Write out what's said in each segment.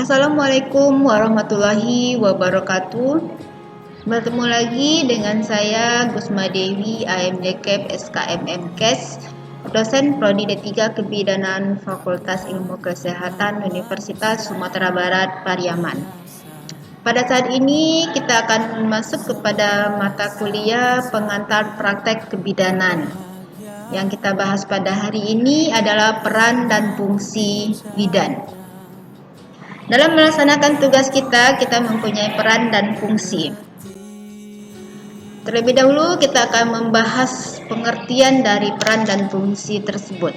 Assalamualaikum warahmatullahi wabarakatuh. Bertemu lagi dengan saya Gusma Dewi, AMD Cap SKMM Kes, dosen Prodi D3 Kebidanan Fakultas Ilmu Kesehatan Universitas Sumatera Barat, Pariaman. Pada saat ini kita akan masuk kepada mata kuliah pengantar praktek kebidanan. Yang kita bahas pada hari ini adalah peran dan fungsi bidan. Dalam melaksanakan tugas kita mempunyai peran dan fungsi. Terlebih dahulu kita akan membahas pengertian dari peran dan fungsi tersebut.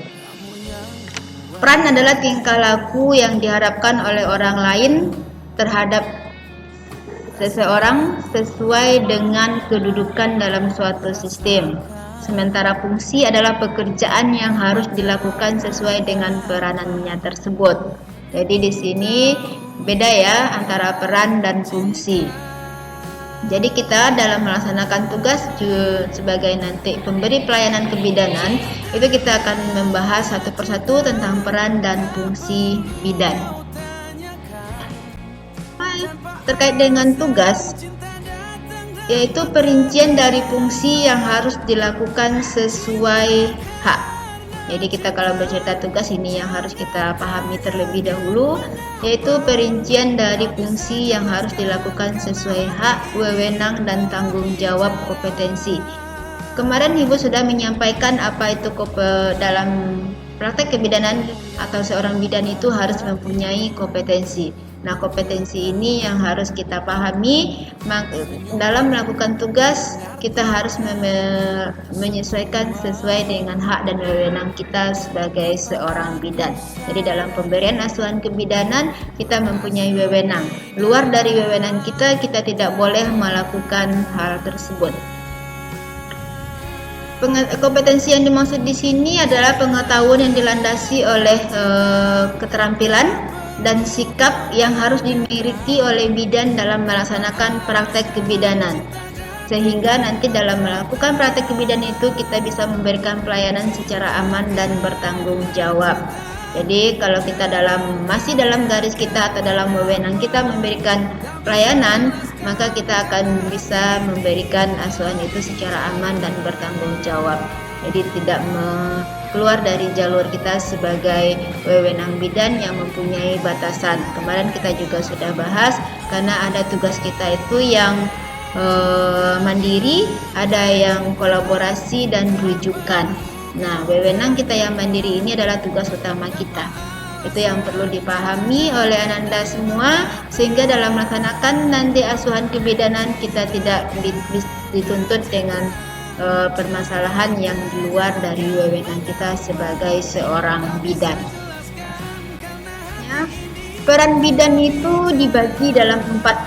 Peran adalah tingkah laku yang diharapkan oleh orang lain terhadap seseorang sesuai dengan kedudukan dalam suatu sistem. Sementara fungsi adalah pekerjaan yang harus dilakukan sesuai dengan peranannya tersebut. Jadi di sini beda ya antara peran dan fungsi. Jadi kita dalam melaksanakan tugas sebagai nanti pemberi pelayanan kebidanan, itu kita akan membahas satu persatu tentang peran dan fungsi bidan. Terkait dengan tugas, yaitu perincian dari fungsi yang harus dilakukan sesuai hak. Jadi kita kalau bercerita tugas ini yang harus kita pahami terlebih dahulu, yaitu perincian dari fungsi yang harus dilakukan sesuai hak, wewenang, dan tanggung jawab kompetensi. Kemarin Ibu sudah menyampaikan apa itu dalam praktek kebidanan atau seorang bidan itu harus mempunyai kompetensi. Nah, kompetensi ini yang harus kita pahami dalam melakukan tugas. Kita harus menyesuaikan sesuai dengan hak dan wewenang kita sebagai seorang bidan. Jadi dalam pemberian asuhan kebidanan kita mempunyai wewenang. Luar dari wewenang kita tidak boleh melakukan hal tersebut. Kompetensi yang dimaksud di sini adalah pengetahuan yang dilandasi oleh keterampilan dan sikap yang harus dimiliki oleh bidan dalam melaksanakan praktek kebidanan, sehingga nanti dalam melakukan praktek kebidanan itu kita bisa memberikan pelayanan secara aman dan bertanggung jawab. Jadi kalau kita masih dalam garis kita atau dalam wewenang kita memberikan pelayanan, maka kita akan bisa memberikan asuhan itu secara aman dan bertanggung jawab. Jadi tidak keluar dari jalur kita sebagai wewenang bidan yang mempunyai batasan. Kemarin kita juga sudah bahas, karena ada tugas kita itu yang mandiri, ada yang kolaborasi dan rujukan. Nah, wewenang kita yang mandiri ini adalah tugas utama kita. Itu yang perlu dipahami oleh Anda semua, sehingga dalam melaksanakan nanti asuhan kebidanan kita tidak dituntut dengan permasalahan yang di luar dari wewenang kita sebagai seorang bidan. Ya, peran bidan itu dibagi dalam 4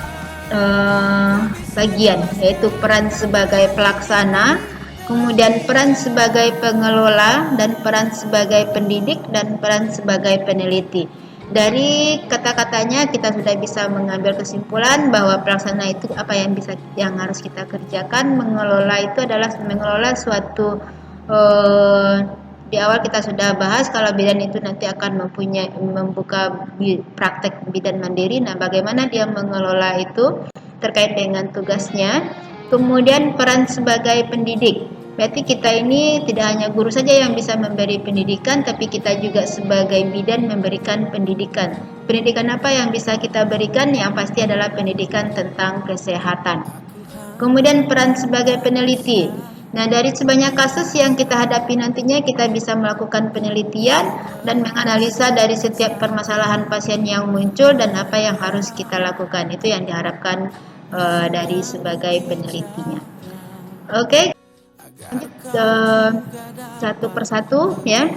bagian, yaitu peran sebagai pelaksana, kemudian peran sebagai pengelola, dan peran sebagai pendidik, dan peran sebagai peneliti. Dari kata-katanya kita sudah bisa mengambil kesimpulan bahwa pelaksana itu apa yang harus kita kerjakan. Mengelola itu adalah mengelola suatu di awal kita sudah bahas kalau bidan itu nanti akan membuka praktek bidan mandiri. Nah, bagaimana dia mengelola itu terkait dengan tugasnya. Kemudian peran sebagai pendidik. Berarti kita ini tidak hanya guru saja yang bisa memberi pendidikan, tapi kita juga sebagai bidan memberikan pendidikan. Pendidikan apa yang bisa kita berikan? Yang pasti adalah pendidikan tentang kesehatan. Kemudian peran sebagai peneliti. Nah, dari sebanyak kasus yang kita hadapi nantinya kita bisa melakukan penelitian dan menganalisa dari setiap permasalahan pasien yang muncul dan apa yang harus kita lakukan. Itu yang diharapkan dari sebagai penelitinya. Oke. Lanjut ke satu persatu ya.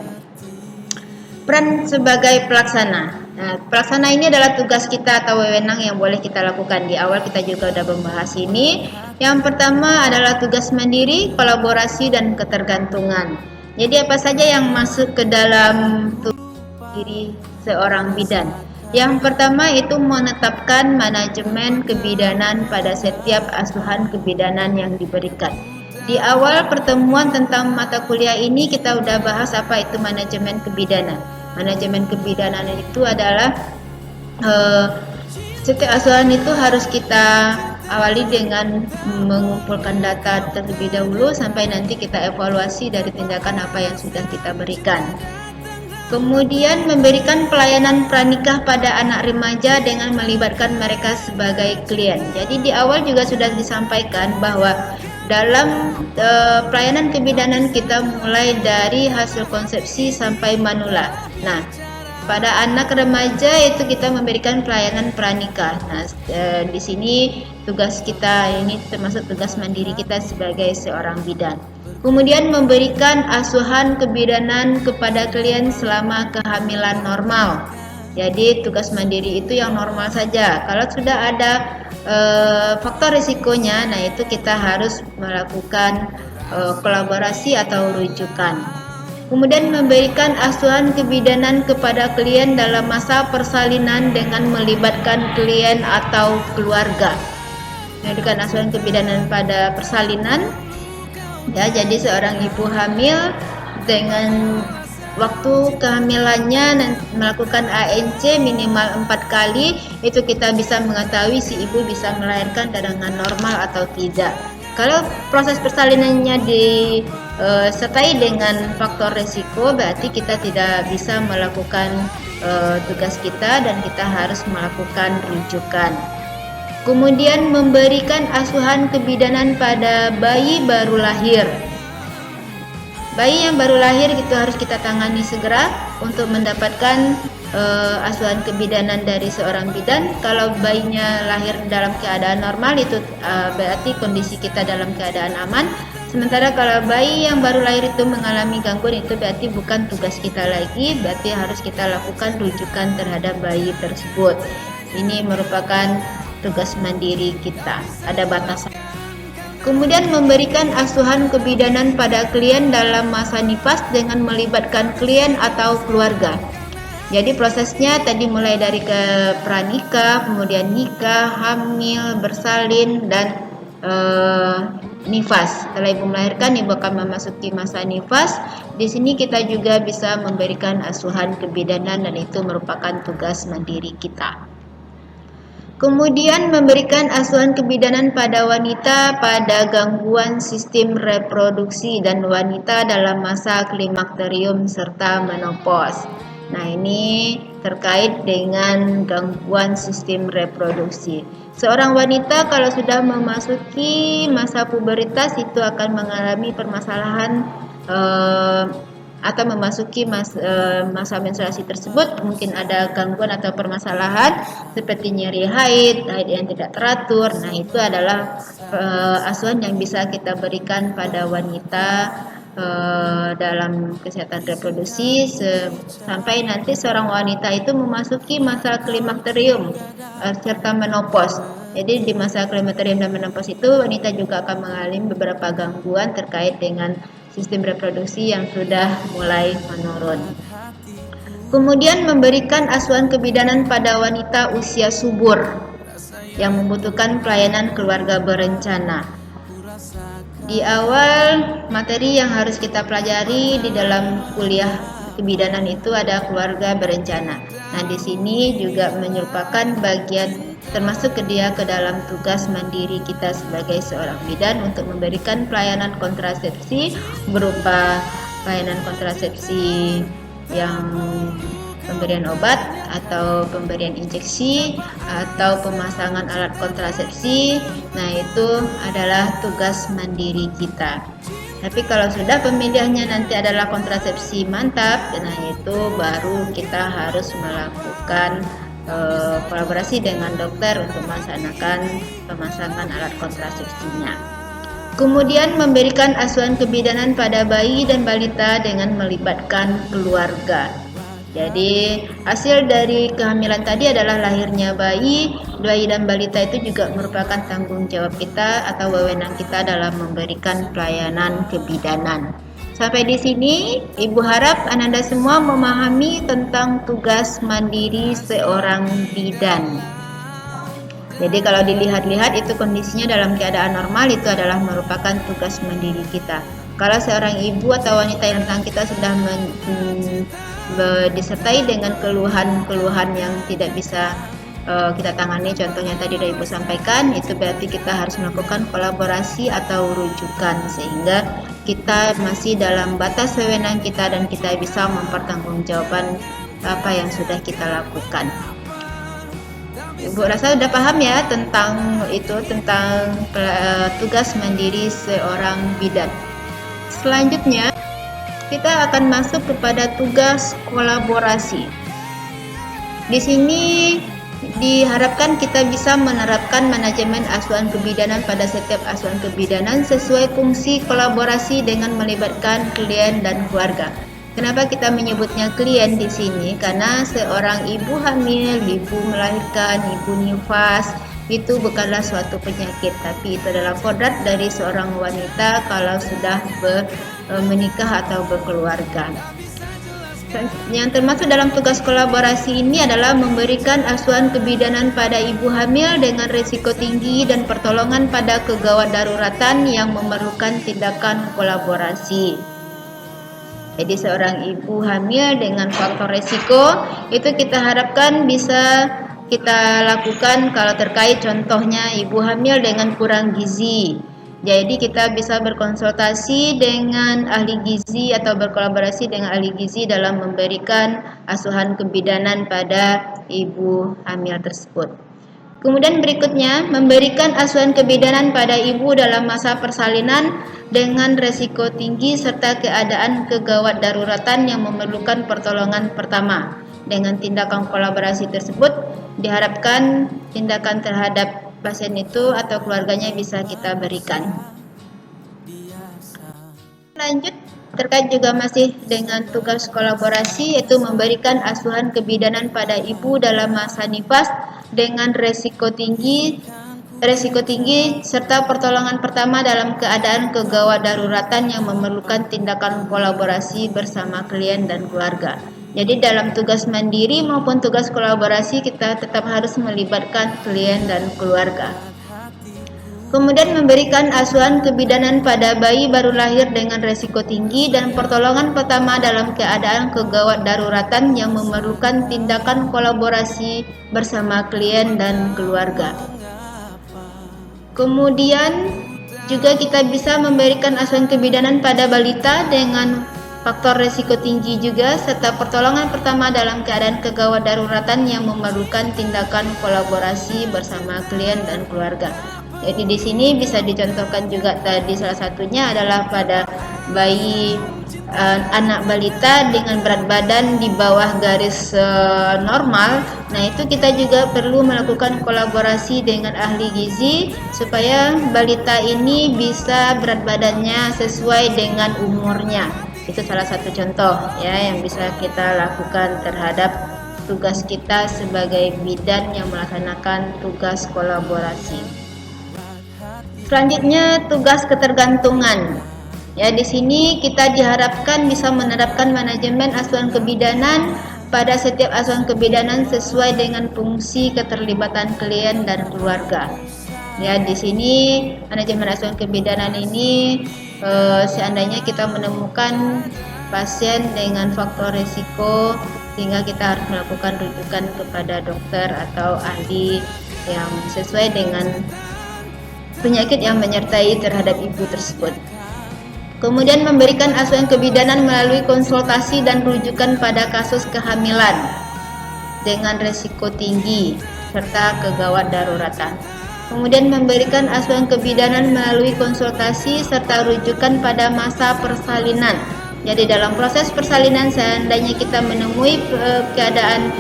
Peran sebagai pelaksana. Nah, pelaksana ini adalah tugas kita atau wewenang yang boleh kita lakukan. Di awal kita juga sudah membahas ini. Yang pertama adalah tugas mandiri, kolaborasi, dan ketergantungan. Jadi apa saja yang masuk ke dalam tugas diri seorang bidan? Yang pertama itu menetapkan manajemen kebidanan pada setiap asuhan kebidanan yang diberikan. Di awal pertemuan tentang mata kuliah ini kita udah bahas apa itu manajemen kebidanan. Manajemen kebidanan itu adalah setiap asuhan itu harus kita awali dengan mengumpulkan data terlebih dahulu sampai nanti kita evaluasi dari tindakan apa yang sudah kita berikan. Kemudian memberikan pelayanan pranikah pada anak remaja dengan melibatkan mereka sebagai klien. Jadi di awal juga sudah disampaikan bahwa dalam pelayanan kebidanan kita mulai dari hasil konsepsi sampai manula. Nah, pada anak remaja itu kita memberikan pelayanan pranikah. Nah, di sini tugas kita ini termasuk tugas mandiri kita sebagai seorang bidan. Kemudian memberikan asuhan kebidanan kepada klien selama kehamilan normal. Jadi tugas mandiri itu yang normal saja. Kalau sudah ada faktor risikonya, nah itu kita harus melakukan kolaborasi atau rujukan. Kemudian memberikan asuhan kebidanan kepada klien dalam masa persalinan dengan melibatkan klien atau keluarga. Memberikan asuhan kebidanan pada persalinan. Ya, jadi seorang ibu hamil dengan waktu kehamilannya melakukan ANC minimal 4 kali, itu kita bisa mengetahui si ibu bisa melahirkan dengan normal atau tidak. Kalau proses persalinannya disertai dengan faktor resiko, berarti kita tidak bisa melakukan tugas kita dan kita harus melakukan rujukan. Kemudian memberikan asuhan kebidanan pada bayi baru lahir. Bayi yang baru lahir itu harus kita tangani segera untuk mendapatkan asuhan kebidanan dari seorang bidan. Kalau bayinya lahir dalam keadaan normal itu berarti kondisi kita dalam keadaan aman. Sementara kalau bayi yang baru lahir itu mengalami gangguan, itu berarti bukan tugas kita lagi, berarti harus kita lakukan rujukan terhadap bayi tersebut. Ini merupakan tugas mandiri kita, ada batasan. Kemudian memberikan asuhan kebidanan pada klien dalam masa nifas dengan melibatkan klien atau keluarga. Jadi prosesnya tadi mulai dari ke pranikah, kemudian nikah, hamil, bersalin, dan nifas. Setelah ibu melahirkan, ibu akan memasuki masa nifas. Di sini kita juga bisa memberikan asuhan kebidanan dan itu merupakan tugas mandiri kita. Kemudian memberikan asuhan kebidanan pada wanita pada gangguan sistem reproduksi dan wanita dalam masa klimakterium serta menopause. Nah, ini terkait dengan gangguan sistem reproduksi. Seorang wanita kalau sudah memasuki masa pubertas itu akan mengalami permasalahan atau memasuki masa menstruasi tersebut, mungkin ada gangguan atau permasalahan seperti nyeri haid yang tidak teratur. Nah, itu adalah asuhan yang bisa kita berikan pada wanita dalam kesehatan reproduksi sampai nanti seorang wanita itu memasuki masa klimakterium serta menopause. Jadi di masa klimakterium dan menopause itu wanita juga akan mengalami beberapa gangguan terkait dengan sistem reproduksi yang sudah mulai menurun. Kemudian memberikan asuhan kebidanan pada wanita usia subur yang membutuhkan pelayanan keluarga berencana. Di awal materi yang harus kita pelajari di dalam kuliah kebidanan itu ada keluarga berencana. Nah, di sini juga merupakan bagian termasuk ke dalam tugas mandiri kita sebagai seorang bidan untuk memberikan pelayanan kontrasepsi berupa pelayanan kontrasepsi yang pemberian obat atau pemberian injeksi atau pemasangan alat kontrasepsi. Nah, itu adalah tugas mandiri kita. Tapi kalau sudah pemilihannya nanti adalah kontrasepsi mantap, nah itu baru kita harus melakukan kolaborasi dengan dokter untuk melaksanakan pemasangan alat kontrasepsinya. Kemudian memberikan asuhan kebidanan pada bayi dan balita dengan melibatkan keluarga. Jadi hasil dari kehamilan tadi adalah lahirnya bayi dan balita itu juga merupakan tanggung jawab kita atau wewenang kita dalam memberikan pelayanan kebidanan. Sampai di sini, Ibu harap Ananda semua memahami tentang tugas mandiri seorang bidan. Jadi kalau dilihat-lihat itu kondisinya dalam keadaan normal itu adalah merupakan tugas mandiri kita. Kalau seorang ibu atau wanita yang kita sudah disertai dengan keluhan-keluhan yang tidak bisa kita tangani, contohnya tadi dari Ibu sampaikan, itu berarti kita harus melakukan kolaborasi atau rujukan sehingga kita masih dalam batas wewenang kita dan kita bisa mempertanggungjawabkan apa yang sudah kita lakukan. Ibu rasa sudah paham ya tentang itu, tentang tugas mandiri seorang bidan. Selanjutnya kita akan masuk kepada tugas kolaborasi. Di sini diharapkan kita bisa menerapkan manajemen asuhan kebidanan pada setiap asuhan kebidanan sesuai fungsi kolaborasi dengan melibatkan klien dan keluarga. Kenapa kita menyebutnya klien di sini? Karena seorang ibu hamil, ibu melahirkan, ibu nifas itu bukanlah suatu penyakit, tapi itu adalah kodrat dari seorang wanita kalau sudah menikah atau berkeluarga. Yang termasuk dalam tugas kolaborasi ini adalah memberikan asuhan kebidanan pada ibu hamil dengan risiko tinggi dan pertolongan pada kegawat daruratan yang memerlukan tindakan kolaborasi. Jadi seorang ibu hamil dengan faktor risiko itu kita harapkan bisa kita lakukan kalau terkait contohnya ibu hamil dengan kurang gizi. Jadi kita bisa berkonsultasi dengan ahli gizi atau berkolaborasi dengan ahli gizi dalam memberikan asuhan kebidanan pada ibu hamil tersebut. Kemudian berikutnya, memberikan asuhan kebidanan pada ibu dalam masa persalinan dengan resiko tinggi serta keadaan kegawat daruratan yang memerlukan pertolongan pertama. Dengan tindakan kolaborasi tersebut, diharapkan tindakan terhadap pasien itu atau keluarganya bisa kita berikan. Lanjut, terkait juga masih dengan tugas kolaborasi, yaitu memberikan asuhan kebidanan pada ibu dalam masa nifas dengan resiko tinggi serta pertolongan pertama dalam keadaan kegawat daruratan yang memerlukan tindakan kolaborasi bersama klien dan keluarga. Jadi dalam tugas mandiri maupun tugas kolaborasi kita tetap harus melibatkan klien dan keluarga. Kemudian memberikan asuhan kebidanan pada bayi baru lahir dengan resiko tinggi dan pertolongan pertama dalam keadaan kegawat daruratan yang memerlukan tindakan kolaborasi bersama klien dan keluarga. Kemudian juga kita bisa memberikan asuhan kebidanan pada balita dengan faktor resiko tinggi juga serta pertolongan pertama dalam keadaan kegawat daruratan yang memerlukan tindakan kolaborasi bersama klien dan keluarga. Jadi di sini bisa dicontohkan juga tadi salah satunya adalah pada bayi anak balita dengan berat badan di bawah garis normal. Nah, itu kita juga perlu melakukan kolaborasi dengan ahli gizi supaya balita ini bisa berat badannya sesuai dengan umurnya. Itu salah satu contoh ya yang bisa kita lakukan terhadap tugas kita sebagai bidan yang melaksanakan tugas kolaborasi. Selanjutnya tugas ketergantungan. Ya, di sini kita diharapkan bisa menerapkan manajemen asuhan kebidanan pada setiap asuhan kebidanan sesuai dengan fungsi keterlibatan klien dan keluarga. Ya, di sini manajemen asuhan kebidanan ini seandainya kita menemukan pasien dengan faktor risiko sehingga kita harus melakukan rujukan kepada dokter atau ahli yang sesuai dengan penyakit yang menyertai terhadap ibu tersebut. Kemudian memberikan asuhan kebidanan melalui konsultasi dan rujukan pada kasus kehamilan dengan resiko tinggi serta kegawat daruratan. Kemudian memberikan asuhan kebidanan melalui konsultasi serta rujukan pada masa persalinan. Jadi dalam proses persalinan seandainya kita menemui keadaan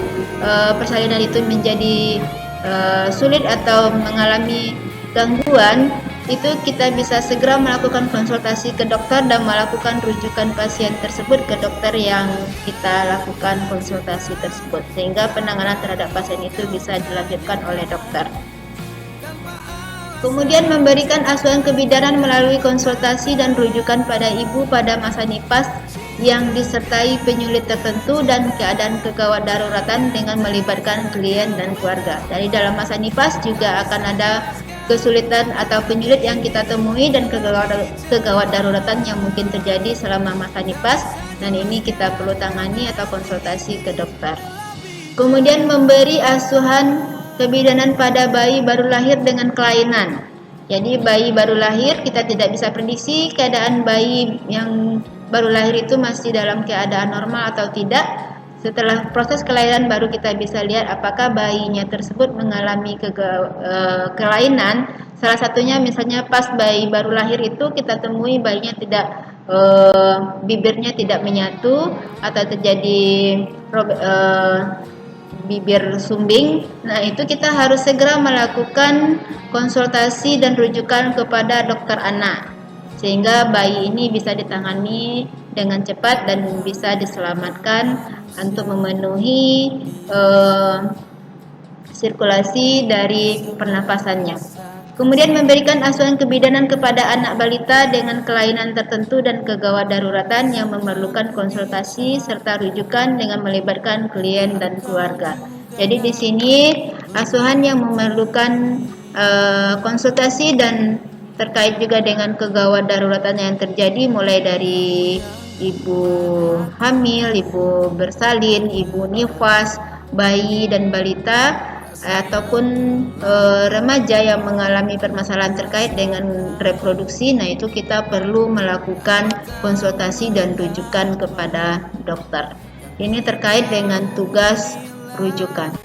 persalinan itu menjadi sulit atau mengalami gangguan, itu kita bisa segera melakukan konsultasi ke dokter dan melakukan rujukan pasien tersebut ke dokter yang kita lakukan konsultasi tersebut sehingga penanganan terhadap pasien itu bisa dilanjutkan oleh dokter. Kemudian memberikan asuhan kebidanan melalui konsultasi dan rujukan pada ibu pada masa nifas yang disertai penyulit tertentu dan keadaan kegawat daruratan dengan melibatkan klien dan keluarga. Dari dalam masa nifas juga akan ada kesulitan atau penyulit yang kita temui dan kegawat daruratan yang mungkin terjadi selama masa nifas. dan ini kita perlu tangani atau konsultasi ke dokter. Kemudian memberi asuhan kebidanan pada bayi baru lahir dengan kelainan. Jadi bayi baru lahir kita tidak bisa prediksi keadaan bayi yang baru lahir itu masih dalam keadaan normal atau tidak. Setelah proses kelahiran baru kita bisa lihat apakah bayinya tersebut mengalami kelainan. Salah satunya misalnya pas bayi baru lahir itu kita temui bayinya tidak bibirnya tidak menyatu atau terjadi bibir sumbing. Nah, itu kita harus segera melakukan konsultasi dan rujukan kepada dokter anak sehingga bayi ini bisa ditangani dengan cepat dan bisa diselamatkan untuk memenuhi sirkulasi dari pernafasannya. Kemudian memberikan asuhan kebidanan kepada anak balita dengan kelainan tertentu dan kegawat daruratan yang memerlukan konsultasi serta rujukan dengan melibatkan klien dan keluarga. Jadi di sini asuhan yang memerlukan konsultasi dan terkait juga dengan kegawat daruratan yang terjadi mulai dari ibu hamil, ibu bersalin, ibu nifas, bayi dan balita ataupun remaja yang mengalami permasalahan terkait dengan reproduksi. Nah, itu kita perlu melakukan konsultasi dan rujukan kepada dokter. Ini terkait dengan tugas rujukan.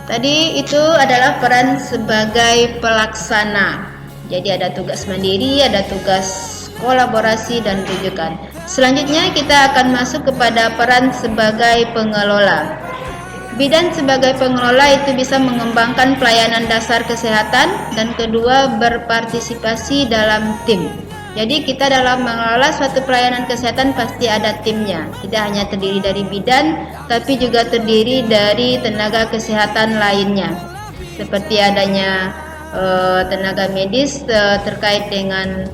Tadi itu adalah peran sebagai pelaksana. Jadi ada tugas mandiri, ada tugas kolaborasi dan rujukan. Selanjutnya kita akan masuk kepada peran sebagai pengelola. Bidan sebagai pengelola itu bisa mengembangkan pelayanan dasar kesehatan dan kedua berpartisipasi dalam tim. Jadi kita dalam mengelola suatu pelayanan kesehatan pasti ada timnya. Tidak hanya terdiri dari bidan, tapi juga terdiri dari tenaga kesehatan lainnya. Seperti adanya tenaga medis terkait dengan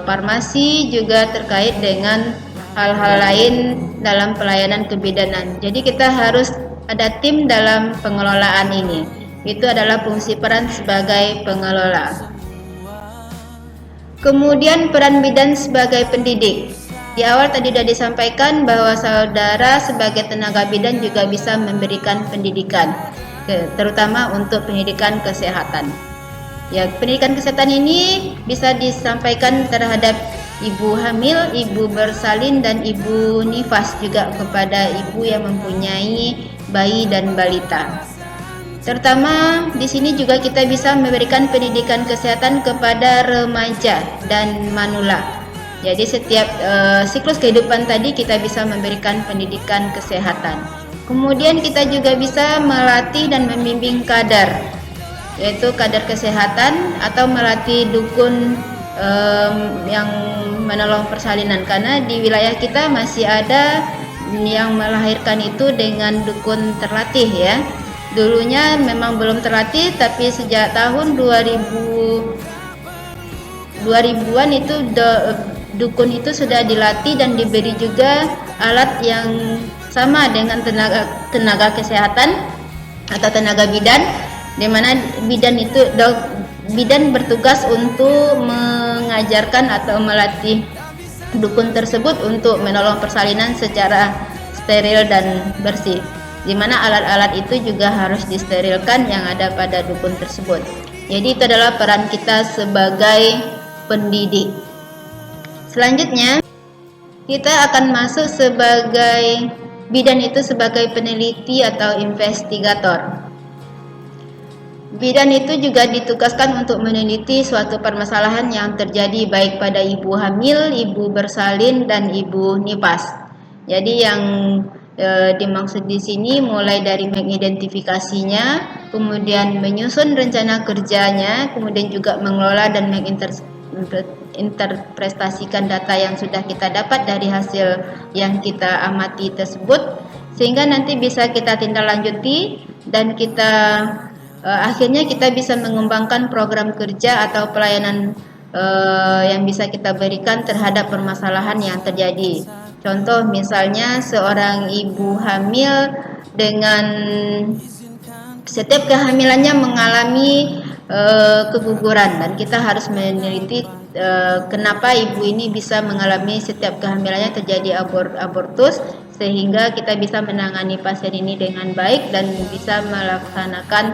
farmasi, juga terkait dengan hal-hal lain dalam pelayanan kebidanan. Jadi kita harus ada tim dalam pengelolaan ini. Itu adalah fungsi peran sebagai pengelola. Kemudian peran bidan sebagai pendidik. Di awal tadi sudah disampaikan bahwa saudara sebagai tenaga bidan juga bisa memberikan pendidikan, terutama untuk pendidikan kesehatan. Ya, pendidikan kesehatan ini bisa disampaikan terhadap ibu hamil, ibu bersalin, dan ibu nifas, juga kepada ibu yang mempunyai bayi dan balita. Terutama di sini juga kita bisa memberikan pendidikan kesehatan kepada remaja dan manula. Jadi setiap siklus kehidupan tadi kita bisa memberikan pendidikan kesehatan. Kemudian kita juga bisa melatih dan membimbing kader, yaitu kader kesehatan atau melatih dukun yang menolong persalinan, karena di wilayah kita masih ada yang melahirkan itu dengan dukun terlatih ya. Dulunya memang belum terlatih, tapi sejak tahun 2000-an itu dukun itu sudah dilatih dan diberi juga alat yang sama dengan tenaga kesehatan atau tenaga bidan, di mana bidan bertugas untuk mengajarkan atau melatih dukun tersebut untuk menolong persalinan secara steril dan bersih, di mana alat-alat itu juga harus disterilkan yang ada pada dukun tersebut. Jadi itu adalah peran kita sebagai pendidik. Selanjutnya kita akan masuk sebagai bidan itu sebagai peneliti atau investigator. Bidan itu juga ditugaskan untuk meneliti suatu permasalahan yang terjadi baik pada ibu hamil, ibu bersalin, dan ibu nifas. Jadi yang dimaksud di sini mulai dari mengidentifikasinya, kemudian menyusun rencana kerjanya, kemudian juga mengelola dan menginterpretasikan data yang sudah kita dapat dari hasil yang kita amati tersebut, sehingga nanti bisa kita tindaklanjuti dan kita akhirnya kita bisa mengembangkan program kerja atau pelayanan yang bisa kita berikan terhadap permasalahan yang terjadi. Contoh misalnya seorang ibu hamil dengan setiap kehamilannya mengalami keguguran, dan kita harus meneliti kenapa ibu ini bisa mengalami setiap kehamilannya terjadi abortus, sehingga kita bisa menangani pasien ini dengan baik dan bisa melaksanakan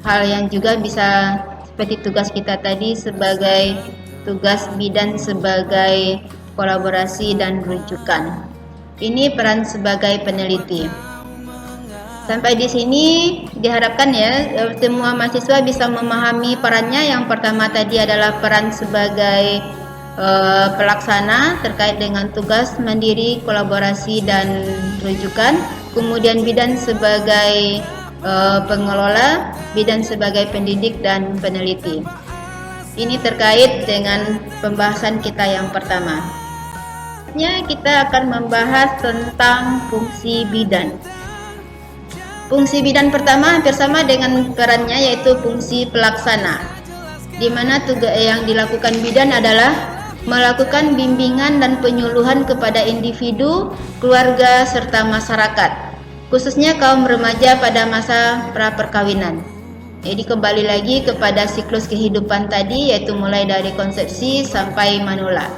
hal yang juga bisa seperti tugas kita tadi sebagai tugas bidan sebagai kolaborasi dan rujukan. Ini peran sebagai peneliti. Sampai di sini diharapkan ya semua mahasiswa bisa memahami perannya. Yang pertama tadi adalah peran sebagai pelaksana terkait dengan tugas mandiri, kolaborasi dan rujukan. Kemudian bidan sebagai pengelola, bidan sebagai pendidik dan peneliti. Ini terkait dengan pembahasan kita yang pertama. Kita akan membahas tentang fungsi bidan. Fungsi bidan pertama hampir sama dengan perannya, yaitu fungsi pelaksana, di mana tugas yang dilakukan bidan adalah melakukan bimbingan dan penyuluhan kepada individu, keluarga, serta masyarakat, khususnya kaum remaja pada masa pra-perkawinan. Jadi kembali lagi kepada siklus kehidupan tadi, yaitu mulai dari konsepsi sampai manula.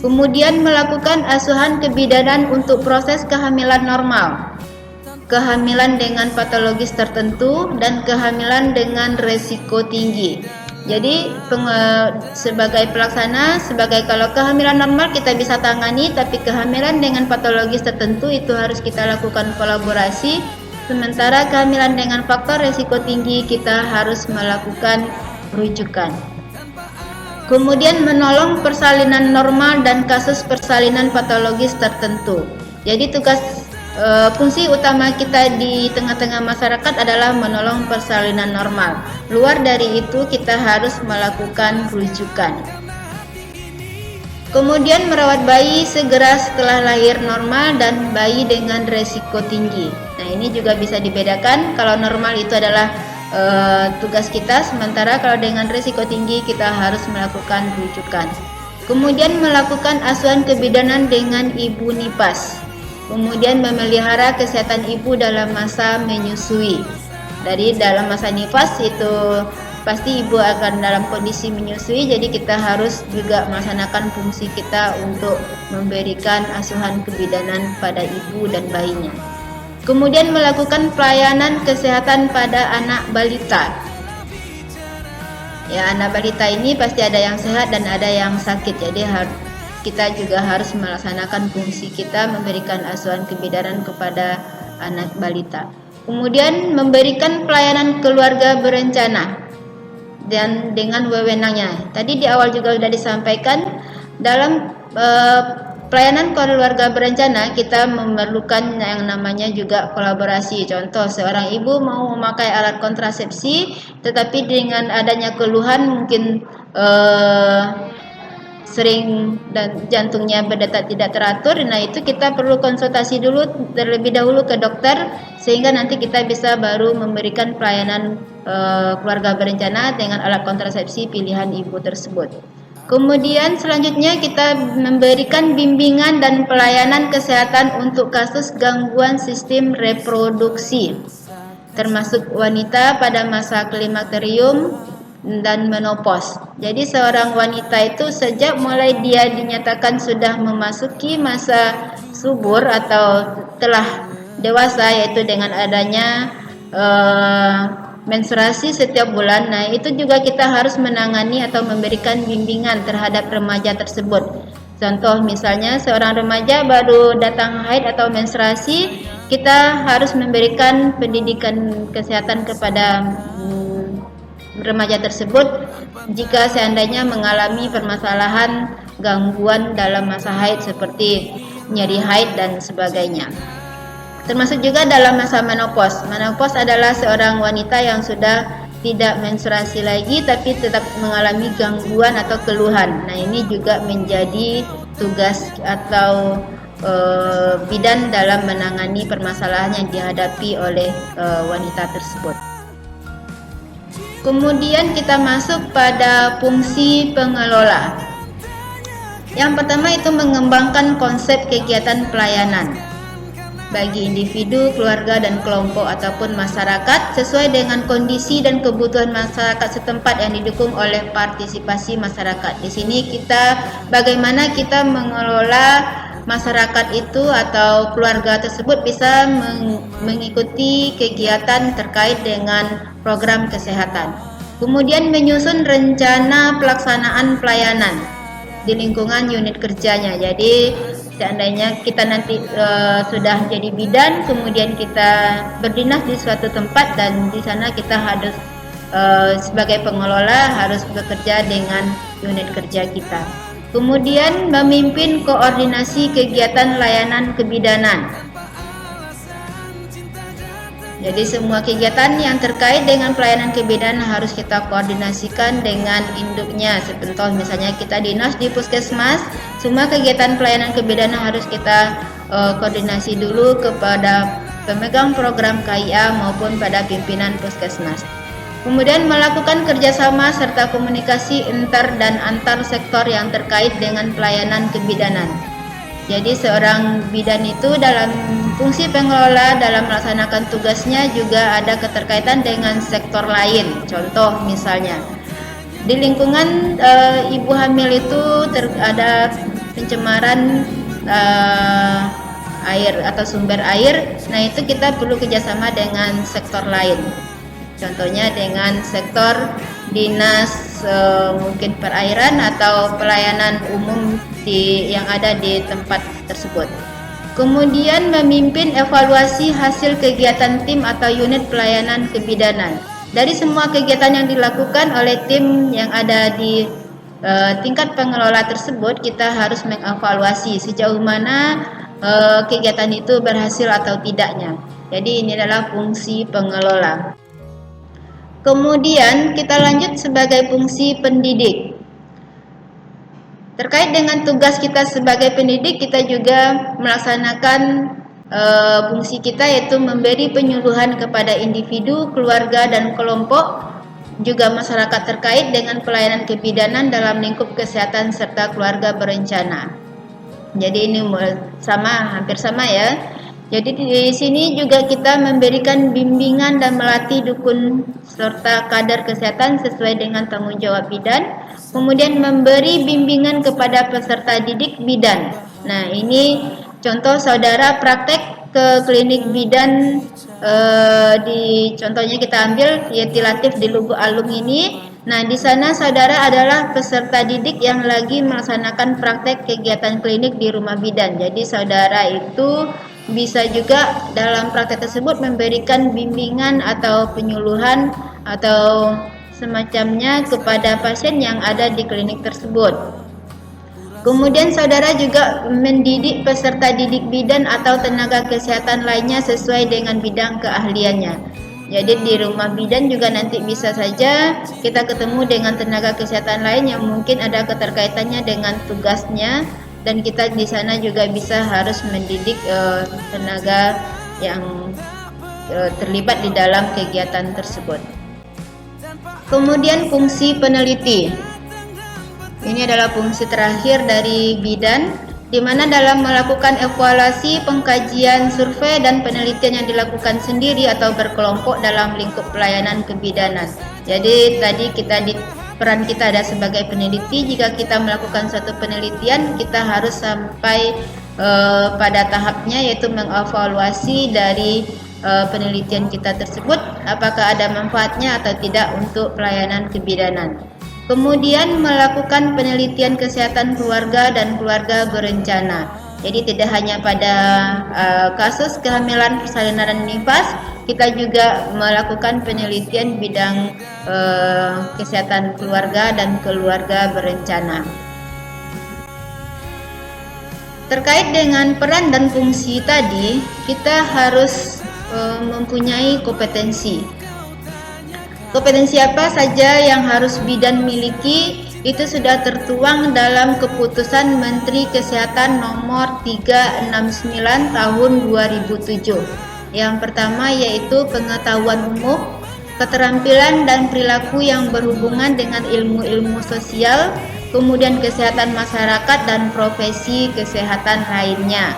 Kemudian melakukan asuhan kebidanan untuk proses kehamilan normal, kehamilan dengan patologis tertentu, dan kehamilan dengan resiko tinggi. Jadi sebagai pelaksana, kalau kehamilan normal kita bisa tangani, tapi kehamilan dengan patologis tertentu itu harus kita lakukan kolaborasi. Sementara kehamilan dengan faktor resiko tinggi kita harus melakukan rujukan. Kemudian menolong persalinan normal dan kasus persalinan patologis tertentu. Jadi fungsi utama kita di tengah-tengah masyarakat adalah menolong persalinan normal. Luar dari itu kita harus melakukan rujukan. Kemudian merawat bayi segera setelah lahir normal dan bayi dengan resiko tinggi. Nah, ini juga bisa dibedakan. Kalau normal itu adalah tugas kita, sementara kalau dengan resiko tinggi kita harus melakukan rujukan. Kemudian melakukan asuhan kebidanan dengan ibu nifas. Kemudian memelihara kesehatan ibu dalam masa menyusui. Dari dalam masa nifas itu pasti ibu akan dalam kondisi menyusui, jadi kita harus juga melaksanakan fungsi kita untuk memberikan asuhan kebidanan pada ibu dan bayinya. Kemudian melakukan pelayanan kesehatan pada anak balita. Ya, anak balita ini pasti ada yang sehat dan ada yang sakit, jadi kita juga harus melaksanakan fungsi kita memberikan asuhan kebidanan kepada anak balita. Kemudian memberikan pelayanan keluarga berencana dan dengan wewenangnya. Tadi di awal juga sudah disampaikan, dalam pelayanan keluarga berencana kita memerlukan yang namanya juga kolaborasi. Contoh, seorang ibu mau memakai alat kontrasepsi, tetapi dengan adanya keluhan mungkin sering dan jantungnya berdetak tidak teratur. Nah, itu kita perlu konsultasi dulu terlebih dahulu ke dokter, sehingga nanti kita bisa baru memberikan pelayanan keluarga berencana dengan alat kontrasepsi pilihan ibu tersebut. Kemudian selanjutnya kita memberikan bimbingan dan pelayanan kesehatan untuk kasus gangguan sistem reproduksi, termasuk wanita pada masa klimakterium dan menopause. Jadi seorang wanita itu sejak mulai dia dinyatakan sudah memasuki masa subur atau telah dewasa, yaitu dengan adanya menstruasi setiap bulan. Nah, itu juga kita harus menangani atau memberikan bimbingan terhadap remaja tersebut. Contoh misalnya seorang remaja baru datang haid atau menstruasi, kita harus memberikan pendidikan kesehatan kepada remaja tersebut jika seandainya mengalami permasalahan gangguan dalam masa haid seperti nyeri haid dan sebagainya. Termasuk juga dalam masa menopause. Menopause adalah seorang wanita yang sudah tidak menstruasi lagi tapi tetap mengalami gangguan atau keluhan. Nah, ini juga menjadi tugas atau bidan dalam menangani permasalahan yang dihadapi oleh wanita tersebut. Kemudian kita masuk pada fungsi pengelola. Yang pertama itu mengembangkan konsep kegiatan pelayanan. bagi individu, keluarga, dan kelompok ataupun masyarakat sesuai dengan kondisi dan kebutuhan masyarakat setempat yang didukung oleh partisipasi masyarakat. Di sini bagaimana kita mengelola masyarakat itu atau keluarga tersebut bisa mengikuti kegiatan terkait dengan program kesehatan. Kemudian menyusun rencana pelaksanaan pelayanan di lingkungan unit kerjanya. Jadi seandainya kita nanti sudah jadi bidan, kemudian kita berdinas di suatu tempat dan di sana kita harus sebagai pengelola harus bekerja dengan unit kerja kita. Kemudian memimpin koordinasi kegiatan layanan kebidanan. Jadi semua kegiatan yang terkait dengan pelayanan kebidanan harus kita koordinasikan dengan induknya. Contoh misalnya kita dinas di puskesmas, semua kegiatan pelayanan kebidanan harus kita koordinasi dulu kepada pemegang program KIA maupun pada pimpinan puskesmas. Kemudian melakukan kerjasama serta komunikasi inter dan antar sektor yang terkait dengan pelayanan kebidanan. Jadi seorang bidan itu dalam fungsi pengelola dalam melaksanakan tugasnya juga ada keterkaitan dengan sektor lain. Contoh misalnya di lingkungan ibu hamil itu ada pencemaran air atau sumber air. Nah itu kita perlu kerjasama dengan sektor lain. Contohnya dengan sektor dinas mungkin perairan atau pelayanan umum yang ada di tempat tersebut. Kemudian memimpin evaluasi hasil kegiatan tim atau unit pelayanan kebidanan. Dari semua kegiatan yang dilakukan oleh tim yang ada di tingkat pengelola tersebut, kita harus mengevaluasi sejauh mana kegiatan itu berhasil atau tidaknya. Jadi ini adalah fungsi pengelola. Kemudian kita lanjut sebagai fungsi pendidik. Terkait dengan tugas kita sebagai pendidik, kita juga melaksanakan fungsi kita yaitu memberi penyuluhan kepada individu, keluarga, dan kelompok, juga masyarakat terkait dengan pelayanan kebidanan dalam lingkup kesehatan serta keluarga berencana. Jadi ini hampir sama ya. Jadi di sini juga kita memberikan bimbingan dan melatih dukun serta kader kesehatan sesuai dengan tanggung jawab bidan. Kemudian memberi bimbingan kepada peserta didik bidan. Nah ini contoh saudara praktek ke klinik bidan contohnya kita ambil Yeti Latif di Lubuk Alung ini. Nah di sana saudara adalah peserta didik yang lagi melaksanakan praktek kegiatan klinik di rumah bidan. Jadi saudara itu bisa juga dalam praktek tersebut memberikan bimbingan atau penyuluhan atau semacamnya kepada pasien yang ada di klinik tersebut. Kemudian saudara juga mendidik peserta didik bidan atau tenaga kesehatan lainnya sesuai dengan bidang keahliannya. Jadi di rumah bidan juga nanti bisa saja kita ketemu dengan tenaga kesehatan lain yang mungkin ada keterkaitannya dengan tugasnya. Dan kita di sana juga bisa harus mendidik tenaga yang terlibat di dalam kegiatan tersebut. Kemudian fungsi peneliti. Ini adalah fungsi terakhir dari bidan, di mana dalam melakukan evaluasi, pengkajian, survei, dan penelitian yang dilakukan sendiri atau berkelompok dalam lingkup pelayanan kebidanan. Jadi tadi peran kita ada sebagai peneliti. Jika kita melakukan suatu penelitian, kita harus sampai pada tahapnya yaitu mengevaluasi dari penelitian kita tersebut apakah ada manfaatnya atau tidak untuk pelayanan kebidanan. Kemudian melakukan penelitian kesehatan keluarga dan keluarga berencana. Jadi tidak hanya pada kasus kehamilan persalinan dan nifas, kita juga melakukan penelitian bidang kesehatan keluarga dan keluarga berencana. Terkait dengan peran dan fungsi tadi, kita harus mempunyai kompetensi. Kompetensi apa saja yang harus bidan miliki itu sudah tertuang dalam keputusan Menteri Kesehatan nomor 369 tahun 2007. Yang pertama yaitu pengetahuan umum, keterampilan dan perilaku yang berhubungan dengan ilmu-ilmu sosial, kemudian kesehatan masyarakat dan profesi kesehatan lainnya.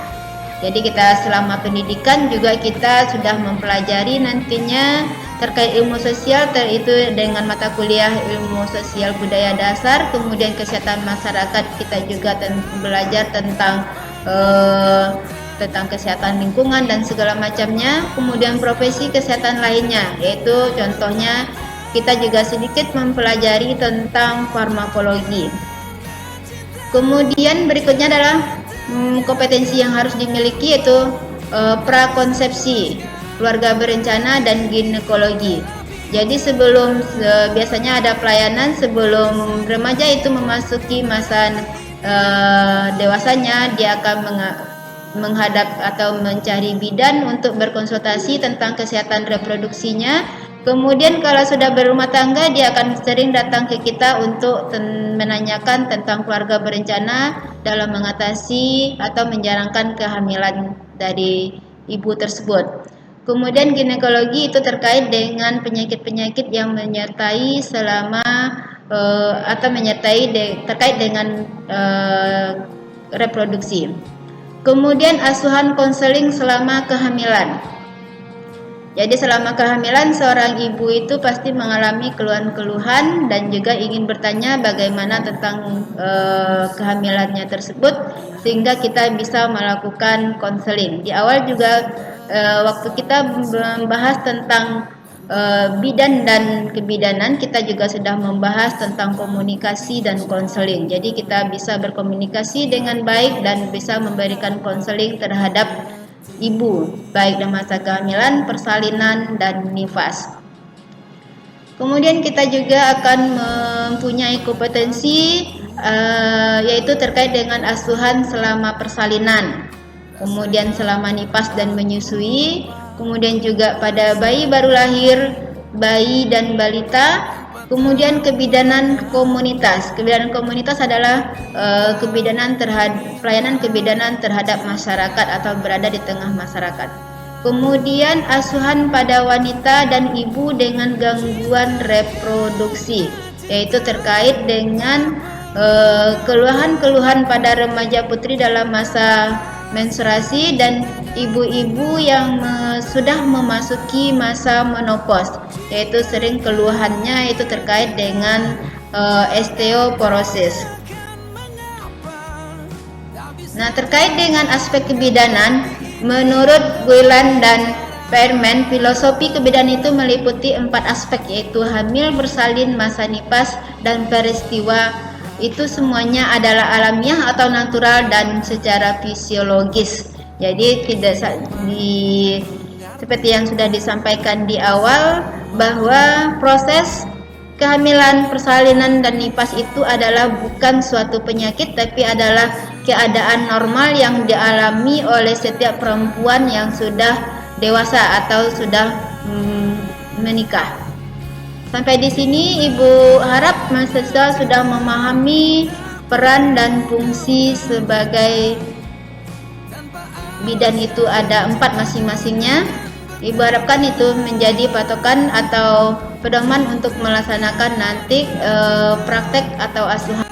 Jadi kita selama pendidikan juga kita sudah mempelajari nantinya terkait ilmu sosial, itu dengan mata kuliah ilmu sosial budaya dasar, kemudian kesehatan masyarakat kita juga belajar tentang kesehatan lingkungan dan segala macamnya. Kemudian profesi kesehatan lainnya, yaitu contohnya kita juga sedikit mempelajari tentang farmakologi. Kemudian berikutnya adalah kompetensi yang harus dimiliki, yaitu prakonsepsi, keluarga berencana, dan ginekologi. Jadi sebelum biasanya ada pelayanan sebelum remaja itu memasuki masa dewasanya, dia akan menghadap atau mencari bidan untuk berkonsultasi tentang kesehatan reproduksinya. Kemudian kalau sudah berumah tangga, dia akan sering datang ke kita untuk menanyakan tentang keluarga berencana dalam mengatasi atau menjalankan kehamilan dari ibu tersebut. Kemudian ginekologi itu terkait dengan penyakit-penyakit yang menyertai selama atau menyertai terkait dengan reproduksi. Kemudian asuhan konseling selama kehamilan. Jadi selama kehamilan seorang ibu itu pasti mengalami keluhan-keluhan dan juga ingin bertanya bagaimana tentang kehamilannya tersebut, sehingga kita bisa melakukan konseling. Di awal juga waktu kita membahas tentang bidan dan kebidanan, kita juga sudah membahas tentang komunikasi dan konseling. Jadi kita bisa berkomunikasi dengan baik dan bisa memberikan konseling terhadap ibu, baik dalam masa kehamilan, persalinan, dan nifas. Kemudian kita juga akan mempunyai kompetensi yaitu terkait dengan asuhan selama persalinan, kemudian selama nifas dan menyusui, kemudian juga pada bayi baru lahir, bayi dan balita. Kemudian kebidanan komunitas. Kebidanan komunitas adalah pelayanan kebidanan terhadap masyarakat atau berada di tengah masyarakat. Kemudian asuhan pada wanita dan ibu dengan gangguan reproduksi, yaitu terkait dengan keluhan-keluhan pada remaja putri dalam masa menstruasi dan ibu-ibu yang sudah memasuki masa menopause, yaitu sering keluhannya itu terkait dengan osteoporosis. Nah, terkait dengan aspek kebidanan, menurut Guilan dan Pearman, filosofi kebidanan itu meliputi 4 aspek, yaitu hamil, bersalin, masa nifas, dan peristiwa. Itu semuanya adalah alamiah atau natural dan secara fisiologis. Jadi tidak seperti yang sudah disampaikan di awal, bahwa proses kehamilan, persalinan, dan nifas itu adalah bukan suatu penyakit, tapi adalah keadaan normal yang dialami oleh setiap perempuan yang sudah dewasa atau sudah menikah. Sampai di sini Ibu harap mahasiswa sudah memahami peran dan fungsi sebagai bidan itu ada 4 masing-masingnya. Ibu harapkan itu menjadi patokan atau pedoman untuk melaksanakan nanti praktek atau asuhan